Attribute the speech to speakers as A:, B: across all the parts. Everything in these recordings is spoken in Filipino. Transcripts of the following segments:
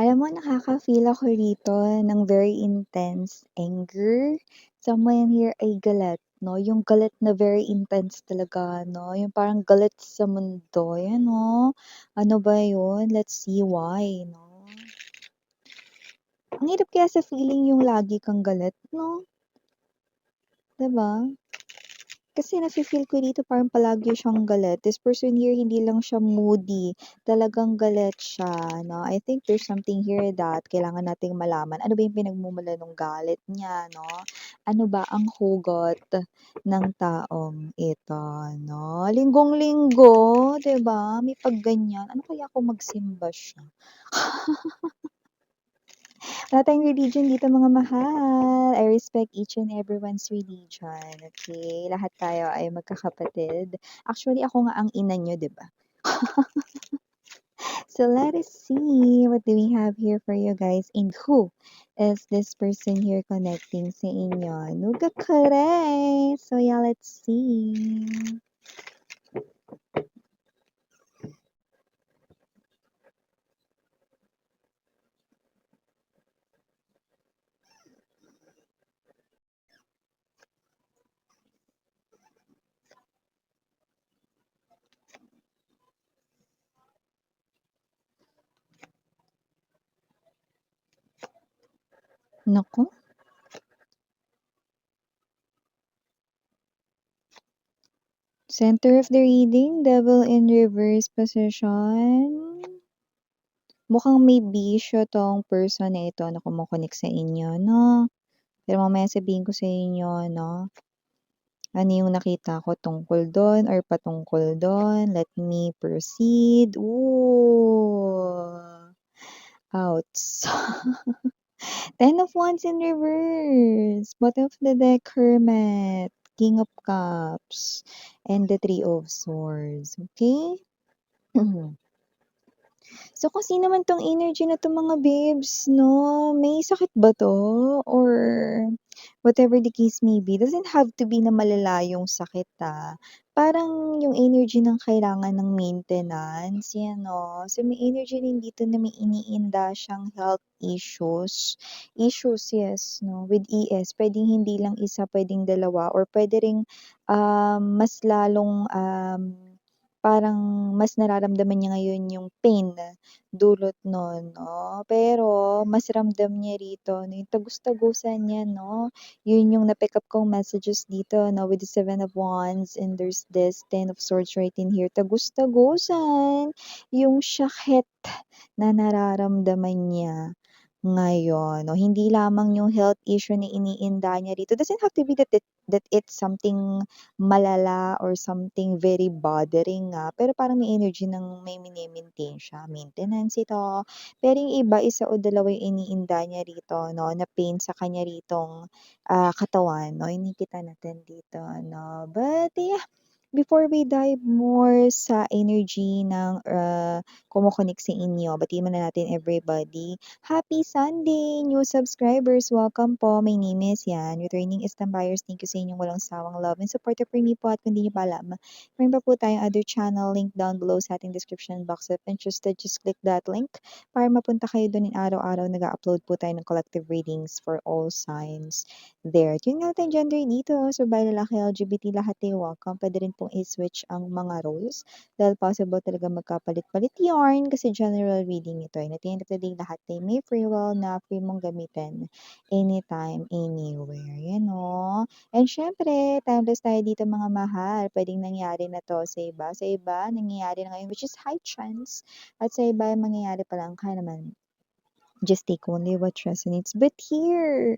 A: Alam mo, nakaka-feel ako rito ng very intense anger. Someone here ay galit, 'no? Yung galit na very intense talaga, 'no? Yung parang galit sa mundo, yan, 'no? Ano ba yun? Let's see why, 'no? Ang hirap kaya sa feeling yung lagi kang galit, 'no? 'Di ba? Kasi nafi-feel ko dito parang palagi siyang galit. This person here, hindi lang siya moody, talagang galit siya, 'no? I think there's something here that kailangan nating malaman. Ano ba yung pinagmumulan nung galit niya, 'no? Ano ba ang hugot ng taong ito, 'no? Linggong-linggo, 'di ba? May pagganyan. Ano kaya kung magsimba siya? Wala tayong religion dito mga mahal. I respect each and everyone's religion, okay? Lahat tayo ay magkakapatid. Actually, ako nga ang ina niyo, 'di ba? So let us see what do we have here for you guys and who is this person here connecting sa inyo? Nuga kare! So yeah, let's see. Naku. Center of the reading, devil in reverse position. Mukhang may bisyo 'tong person na ito na kumo-connect sa inyo, 'no? Pero mamaya sabihin ko sa inyo, 'no, ano yung nakita ko tungkol dun or patungkol dun. Let me proceed. Ooh, ouch. Ten of Wands in reverse. Bottom of the deck, Hermit. King of Cups. And the Three of Swords. Okay? So, kung sino man 'tong energy na 'to mga babes 'no, may sakit ba 'to or whatever the case may be, doesn't have to be na malala yung sakit, Parang yung energy ng kailangan ng maintenance, 'yan 'no. So, may energy rin dito na may iniinda siyang health issues. Issues, yes 'no, with ES. Puwedeng hindi lang isa, puwedeng dalawa or puwede ring, mas lalong, parang mas nararamdaman niya ngayon yung pain dulot nun 'no. Pero mas ramdam niya rito na yung tagus-tagusan niya 'no, yun yung na-pick up kong messages dito 'no with the Seven of Wands and there's this Ten of Swords right in here. Tagus-tagusan yung sakit na nararamdaman niya ngayon 'no. Hindi lamang yung health issue na iniinda niya rito, doesn't have to be that it's something malala or something very bothering, pero parang may energy ng may mini-maintain siya, maintenance ito. Pero yung iba, isa o dalawa yung iniinda niya rito 'no, na pain sa kanya ritong, katawan 'no, yung nakikita natin dito 'no. But yeah, before we dive more sa energy ng, kumo-connect sa inyo, batiin muna natin everybody. Happy Sunday, new subscribers, welcome po. My name is Yan, returning Istam buyers. Thank you sa inyong walang sawang love and support for me po at kung di niyo pa alam, meron pa po tayong other channel link down below sa ating description box. If interested, just click that link para mapunta kayo dun in araw-araw nag-a-upload po tayo ng collective readings for all signs there. At yun nga natin gender dito, so by lalaki, LGBT, lahat ay welcome. Pwede rin pong i-switch ang mga roles dahil possible talaga magkapalit-palit yarn kasi general reading ito. And at the end of the day, lahat ay may free will na free mong gamitin anytime, anywhere. Yan o. And syempre, timeless tayo dito mga mahal. Pwedeng nangyari na to sa iba. Sa iba, nangyayari na ngayon, which is high chance. At sa iba, mangyayari pa lang. Kaya naman, just take only what resonates. But here,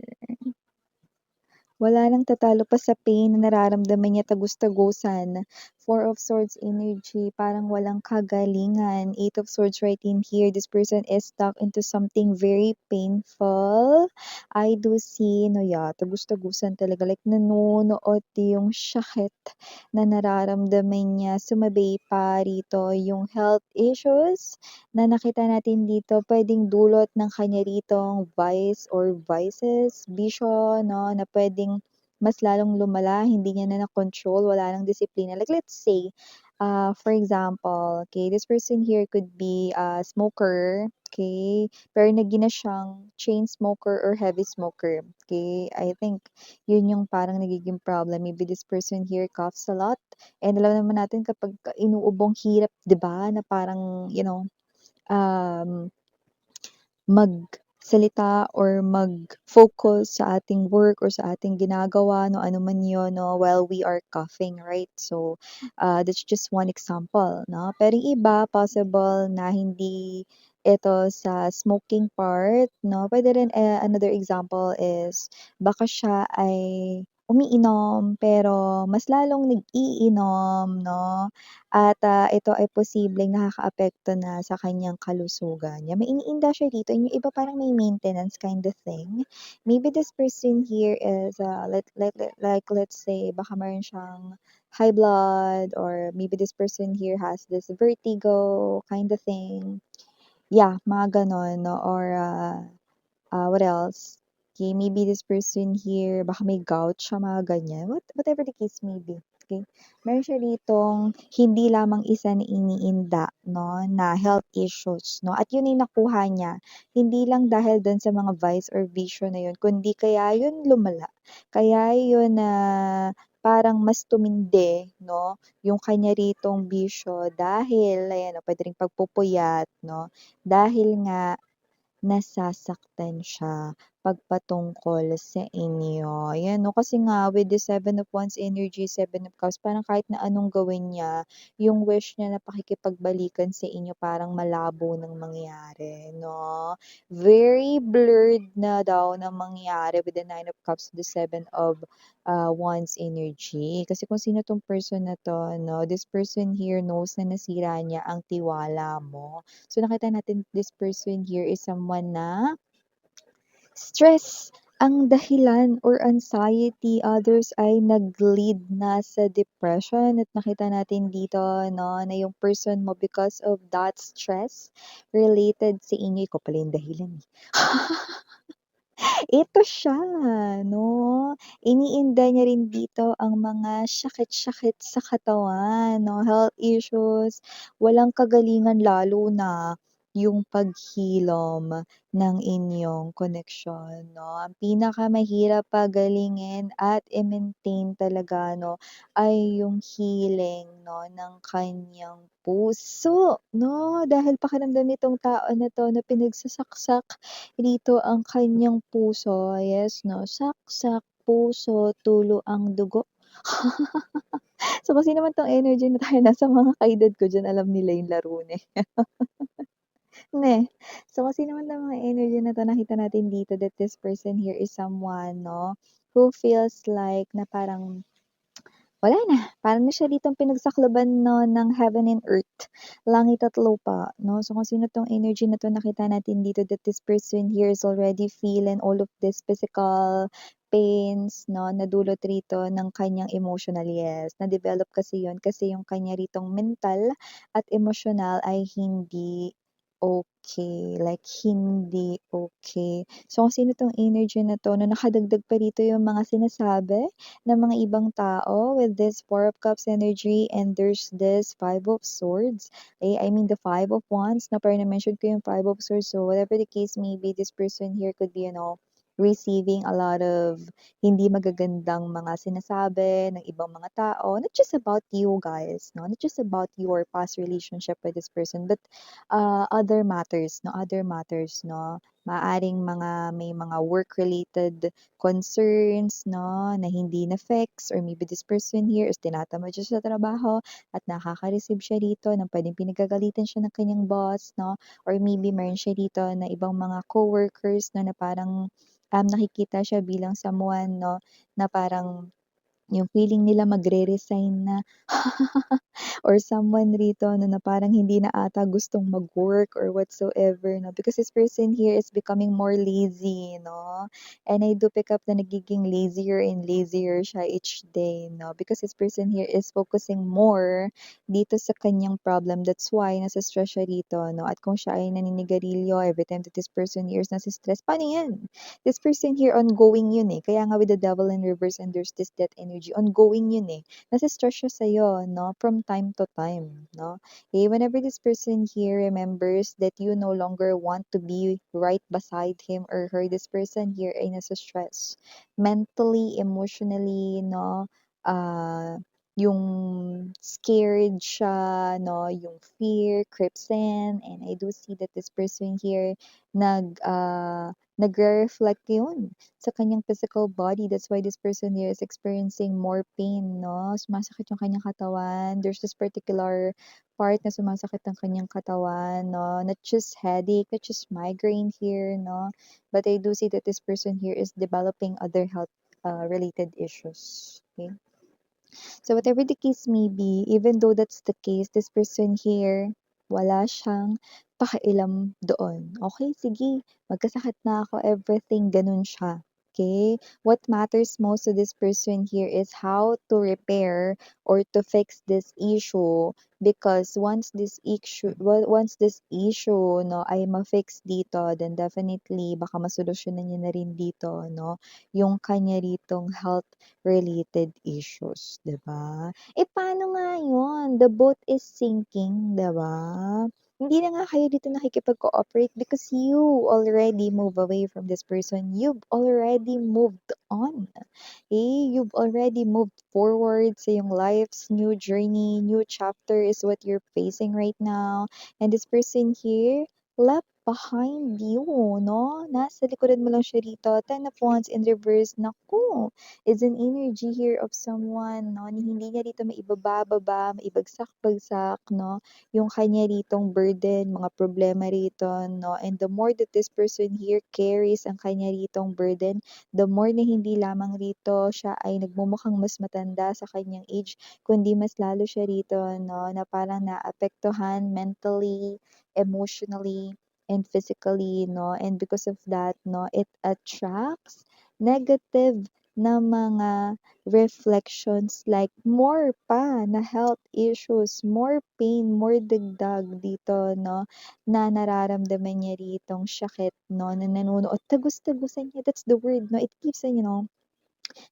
A: wala nang tatalo pa sa pain na nararamdaman niya tagus-tagusan. Four of Swords energy, parang walang kagalingan. Eight of Swords right in here. This person is stuck into something very painful. I do see, no, yeah, tagus-tagusan talaga. Like, nanonood yung sakit na nararamdaman niya. Sumabay pa rito yung health issues na nakita natin dito. Pwedeng dulot ng kanya ritong vice or vices, bisyo, no, na pwedeng mas lalong lumala, hindi niya na na-control, wala ng disiplina. Like let's say, for example, okay, this person here could be a smoker, okay? Pero naging na siyang chain smoker or heavy smoker, okay? I think yun yung parang nagiging problem. Maybe this person here coughs a lot and alam naman natin kapag inuubong hirap, 'di ba, na parang, um magsalita or mag-focus sa ating work or sa ating ginagawa, no, ano man yun, no, while we are coughing, right? So, that's just one example, no? Pero yung iba, possible na hindi ito sa smoking part, no? Pwede rin, another example is, baka siya ay umiinom, pero mas lalong nag-iinom, no? At, ito ay posibleng nakakaapekto na sa kanyang kalusugan niya. May iniinda siya dito and yung iba parang may maintenance kind of thing. Maybe this person here is, like let's say baka meron siyang high blood or maybe this person here has this vertigo kind of thing. Yeah, mga gano'n 'no or, what else? Okay, maybe this person here, baka may gout siya, mga ganyan. Whatever the case may be. Okay? Meron siya ditong hindi lamang isa na iniinda, no, na health issues, no? At yun ay nakuha niya, hindi lang dahil dun sa mga vice or vision na yun, kundi kaya yun lumala. Kaya yun na parang mas tumindi, no, yung kanya ritong bisyo dahil, ayan, pwede ring pagpupuyat, no, dahil nga nasasaktan siya 'pag patungkol sa inyo. Ayan 'no, kasi nga with the Seven of Wands energy, Seven of Cups, parang kahit na anong gawin niya, yung wish niya na pakikipagbalikan sa inyo parang malabo ng mangyari 'no. Very blurred na daw na mangyari with the Nine of Cups, the Seven of, Wands energy. Kasi kung sino 'tong person na 'to 'no, this person here knows na nasira niya ang tiwala mo. So nakita natin this person here is someone na stress ang dahilan or anxiety, others ay nag-lead na sa depression at nakita natin dito 'no, na yung person mo because of that stress related sa inyo, ikaw pala yung dahilan, eh. Ito siya 'no, iniinda niya rin dito ang mga sakit-sakit sa katawan 'no, health issues, walang kagalingan lalo na yung paghilom ng inyong koneksyon 'no. Ang pinakamahirap pagalingin at i-maintain talaga 'no, ay yung healing 'no ng kaniyang puso 'no. Dahil pakiramdam nitong tao na 'to na pinagsasaksak dito ang kanyang puso, yes 'no, saksak puso, tulo ang dugo. So, kasi naman 'tong energy na 'to, nasa mga ka-edad ko diyan alam nila yung laro na, eh, ne. So, kasi naman 'tong mga energy na 'to nakita natin dito that this person here is someone 'no, who feels like na parang wala na, parang na siya ditong pinagsakloban 'no ng heaven and earth, langit at lupa 'no. So kung sino 'tong energy na 'to nakita natin dito that this person here is already feeling all of this physical pains 'no, na dulot rito ng kanyang emotional, yes. Na-develop kasi 'yun kasi yung kanya ritong mental at emosyonal ay hindi okay, like hindi okay. So kung sino 'tong energy na 'to na nakadagdag pa rito yung mga sinasabi ng mga ibang tao with this Four of Cups energy and there's this Five of Swords. I mean the Five of Wands na parang na-mention ko yung Five of Swords. So whatever the case may be, this person here could be, receiving a lot of hindi magagandang mga sinasabi ng ibang mga tao. Not just about you guys, no? Not just about your past relationship with this person, but other matters, no? Other matters, no? Maaring may mga work-related concerns 'no, na hindi na-fix or maybe this person here is tinatamad siya sa trabaho at nakaka-receive siya rito ng puwedeng pinagagalitan siya ng kanyang boss 'no, or maybe meron siya dito na ibang mga coworkers 'no, na parang, nakikita siya bilang someone 'no, na parang yung feeling nila magre-resign na. Or someone rito ano, na parang hindi na ata gustong mag-work or whatsoever 'no, because this person here is becoming more lazy 'no, and I do pick up na nagiging lazier and lazier siya each day 'no, because this person here is focusing more dito sa kanyang problem. That's why nase-stress siya rito 'no, at kung siya ay naninigarilyo every time that this person here is nase-stress, paano 'yan? This person here ongoing yun, eh, kaya nga with the devil in reverse and there's this death energy, ongoing yun, eh. Nase-stress siya sa'yo 'no, from time to time 'no. Eh, whenever this person here remembers that you no longer want to be right beside him or her, this person here ay nase-stress. Mentally, emotionally 'no, yung scared siya 'no, yung fear creeps in, and I do see that this person here nagre-reflect yun sa kanyang physical body. That's why this person here is experiencing more pain 'no, sumasakit yung kanyang katawan. There's this particular part na sumasakit ang kanyang katawan 'no, not just headache, not just migraine here 'no, but I do see that this person here is developing other health, related issues, okay? So whatever the case may be, even though that's the case, this person here, wala siyang pakialam doon. Okay, sige, magkasakit na ako, everything, ganun siya. Okay? What matters most to this person here is how to repair or to fix this issue, because once this issue no ay ma-fix dito, then definitely baka masolusyonan niya na rin dito no yung kanya ritong health related issues, 'di ba? Eh, paano nga yun? The boat is sinking, 'di ba? Hindi na nga kayo dito nakikipag-cooperate because you already move away from this person. You've already moved on. Eh, you've already moved forward sa yung life's new journey, new chapter is what you're facing right now. And this person here left behind you, no? Nasa likuran mo lang siya rito. Ten of Wands in reverse. Naku, is an energy here of someone, no? Hindi niya dito maibaba-baba, maibagsak-bagsak, no? Yung kanya ritong burden, mga problema rito, no? And the more that this person here carries ang kanya ritong burden, the more na hindi lamang rito siya ay nagmumukhang mas matanda sa kanyang age, kundi mas lalo siya rito, no? Na parang naapektuhan mentally, emotionally, and physically, no? And because of that, no, it attracts negative na mga reflections like more pa na health issues, more pain, more dagdag dito, no, na nararamdaman niya ritong sakit, no, na nanunuot, tagus-tagusan niya, that's the word, no, it keeps,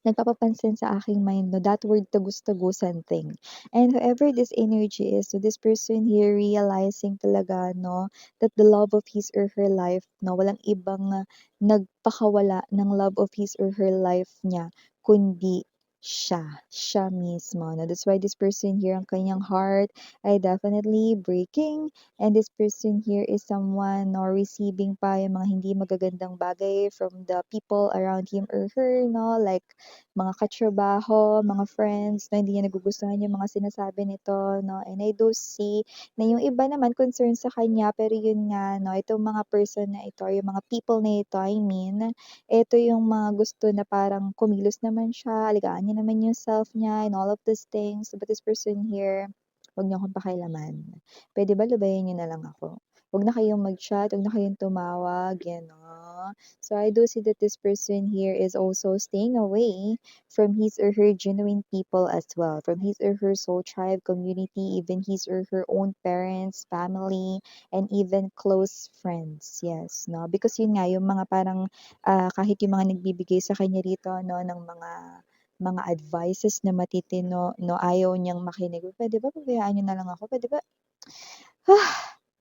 A: nagpapapansin sa aking mind, no, that word tagus-tagusan thing. And whoever this energy is, so this person here realizing talaga, no, that the love of his or her life, no, walang ibang nagpakawala ng love of his or her life niya, kundi siya mismo. No? That's why this person here, ang kanyang heart ay definitely breaking, and this person here is someone no, receiving pa yung mga hindi magagandang bagay from the people around him or her, no? Like mga katrabaho, mga friends na hindi niya nagugustuhan yung mga sinasabi nito, no? And I do see na yung iba naman concerned sa kanya, pero yun nga, no, itong mga person na ito, yung mga people na ito, I mean, ito yung mga gusto na parang kumilos naman siya, aligaan niya naman yung self niya, and all of these things. But this person here, wag niyo akong pakialaman. Pwede ba lubayan niyo na lang ako? Wag na kayong mag-chat, wag na kayong tumawag, yan, no? So I do see that this person here is also staying away from his or her genuine people as well, from his or her soul tribe community, even his or her own parents, family, and even close friends. Yes, no? Because yun nga, yung mga parang kahit yung mga nagbibigay sa kanya rito, no, ng mga advices na matitino, no, ayaw niyang makinig. Pwede ba pabayaan niyo na lang ako? Pwede ba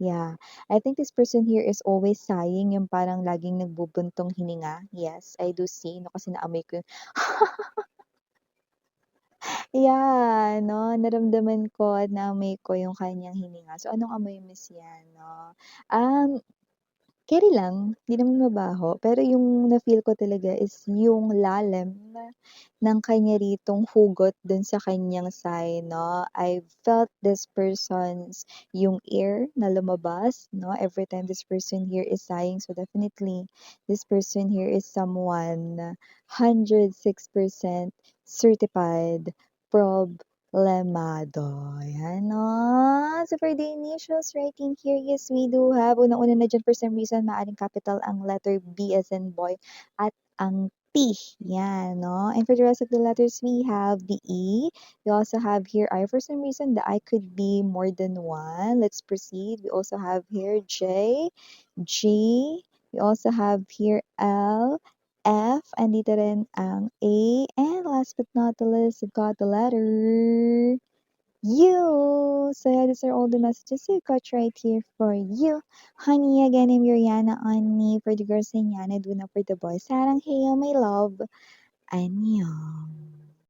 A: yeah, I think this person here is always sighing, yung parang laging nagbubuntong hininga. Yes, I do see, no, kasi naamoy ko yeah, no, naramdaman ko at naamoy ko yung kanyang hininga. So, anong amoy miss yan, no? Um, Keri lang, hindi naman mabaho, pero yung na-feel ko talaga is yung lalim ng kanya ritong hugot dun sa kanyang sigh, no? I felt this person's yung air na lumabas, no? Every time this person here is sighing, so definitely this person here is someone 106% certified problemado. Yan, no? So for the initials writing here, yes, we do have, unang-una na dyan for some reason, maaring capital ang letter B as in boy at ang T. Yan, no? And for the rest of the letters, we have the E. We also have here I. For some reason, the I could be more than one. Let's proceed. We also have here J, G. We also have here L, F, andito rin ang A, and last but not the least, we've got the letter U. So yeah, these are all the messages we've got right here for you. Honey, again, I'm Yuriana Ani for the girls in Yana, Duna for the boys. Sarang heyo, my love. Annyeong.